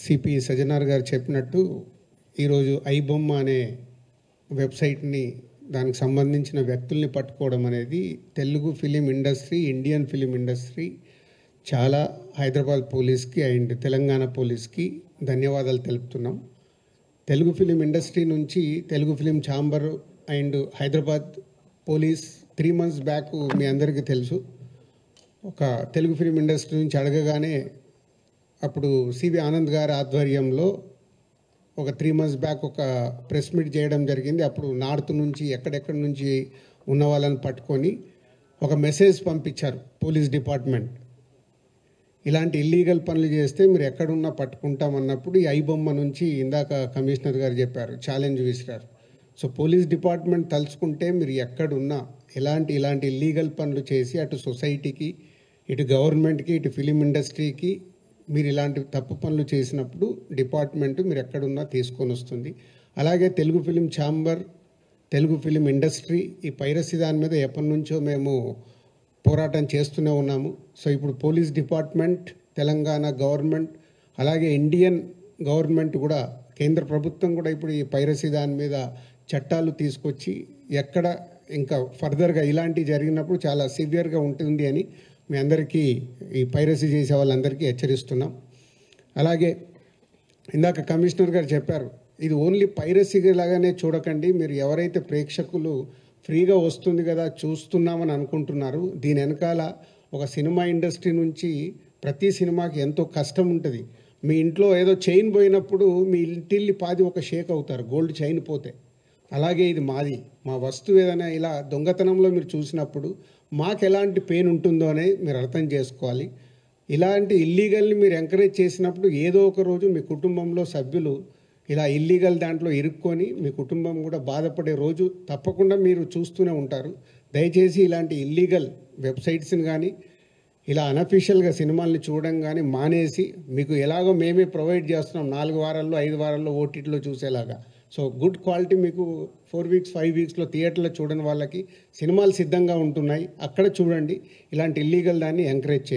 CP Sajjanar గారు చెప్పినట్టు ఈరోజు ఐబొమ్మ అనే వెబ్సైట్ని దానికి సంబంధించిన వ్యక్తుల్ని పట్టుకోవడం అనేది Telugu film industry, Indian film industry చాలా హైదరాబాద్ పోలీస్కి అండ్ తెలంగాణ పోలీస్కి ధన్యవాదాలు తెలుపుతున్నాం. తెలుగు ఫిలిం ఇండస్ట్రీ నుంచి Telugu film chamber and Hyderabad police 3 months back మీ అందరికీ తెలుసు, ఒక తెలుగు ఫిలిం ఇండస్ట్రీ నుంచి అడగగానే అప్పుడు సివి ఆనంద్ గారి ఆధ్వర్యంలో ఒక 3 months బ్యాక్ ఒక ప్రెస్ మీట్ చేయడం జరిగింది. అప్పుడు నార్త్ నుంచి ఎక్కడెక్కడి నుంచి ఉన్న వాళ్ళని పట్టుకొని ఒక మెసేజ్ పంపించారు పోలీస్ డిపార్ట్మెంట్. ఇలాంటి ఇల్లీగల్ పనులు చేస్తే మీరు ఎక్కడున్నా పట్టుకుంటామన్నప్పుడు ఈ ఐబొమ్మ నుంచి ఇందాక కమిషనర్ గారు చెప్పారు, ఛాలెంజ్ విసిరారు. సో పోలీస్ డిపార్ట్మెంట్ తలుచుకుంటే మీరు ఎక్కడున్నా ఇలాంటి ఇల్లీగల్ పనులు చేసి అటు సొసైటీకి, ఇటు గవర్నమెంట్కి, ఇటు ఫిలిం ఇండస్ట్రీకి మీరు ఇలాంటి తప్పు పనులు చేసినప్పుడు డిపార్ట్మెంట్ మీరు ఎక్కడున్నా తీసుకొని వస్తుంది. అలాగే Telugu film chamber, Telugu film industry ఈ పైరసీ దాని మీద ఎప్పటి నుంచో మేము పోరాటం చేస్తూనే ఉన్నాము. సో ఇప్పుడు పోలీస్ డిపార్ట్మెంట్, తెలంగాణ గవర్నమెంట్, అలాగే ఇండియన్ గవర్నమెంట్ కూడా, కేంద్ర ప్రభుత్వం కూడా ఇప్పుడు ఈ పైరసీ దాని మీద చట్టాలు తీసుకొచ్చి ఎక్కడ ఇంకా ఫర్దర్గా ఇలాంటివి జరిగినప్పుడు చాలా సివియర్గా ఉంటుంది అని మీ అందరికీ, ఈ పైరసీ చేసే వాళ్ళందరికీ హెచ్చరిస్తున్నాం. అలాగే ఇందాక కమిషనర్ గారు చెప్పారు, ఇది ఓన్లీ పైరసీ లాగానే చూడకండి. మీరు ఎవరైతే ప్రేక్షకులు ఫ్రీగా వస్తుంది కదా చూస్తున్నామని అనుకుంటున్నారు, దీని వెనకాల ఒక సినిమా ఇండస్ట్రీ నుంచి ప్రతి సినిమాకి ఎంతో కష్టం ఉంటుంది. మీ ఇంట్లో ఏదో చైన్ పోయినప్పుడు మీ ఇంటిల్లి పాది ఒక షేక్ అవుతారు, గోల్డ్ చైన్ పోతే. అలాగే ఇది మాది, మా వస్తువు ఏదైనా ఇలా దొంగతనంలో మీరు చూసినప్పుడు మాకు ఎలాంటి పెయిన్ ఉంటుందో అని మీరు అర్థం చేసుకోవాలి. ఇలాంటి ఇల్లీగల్ని మీరు ఎంకరేజ్ చేసినప్పుడు ఏదో ఒక రోజు మీ కుటుంబంలో సభ్యులు ఇలా ఇల్లీగల్ దాంట్లో ఇరుక్కొని మీ కుటుంబం కూడా బాధపడే రోజు తప్పకుండా మీరు చూస్తూనే ఉంటారు. దయచేసి ఇలాంటి ఇల్లీగల్ వెబ్సైట్స్ని కానీ, ఇలా అనఫిషియల్గా సినిమాల్ని చూడడం కానీ మానేసి, మీకు ఎలాగో మేమే ప్రొవైడ్ చేస్తున్నాం 4 వారాల్లో 5 వారాల్లో ఓటీటీలో చూసేలాగా. సో గుడ్ క్వాలిటీ మీకు 4 weeks 5 weeksలో థియేటర్లో చూడని వాళ్ళకి సినిమాలు సిద్ధంగా ఉంటున్నాయి, అక్కడ చూడండి. ఇలాంటి ఇల్లీగల్ దాన్ని ఎంకరేజ్ చేయండి.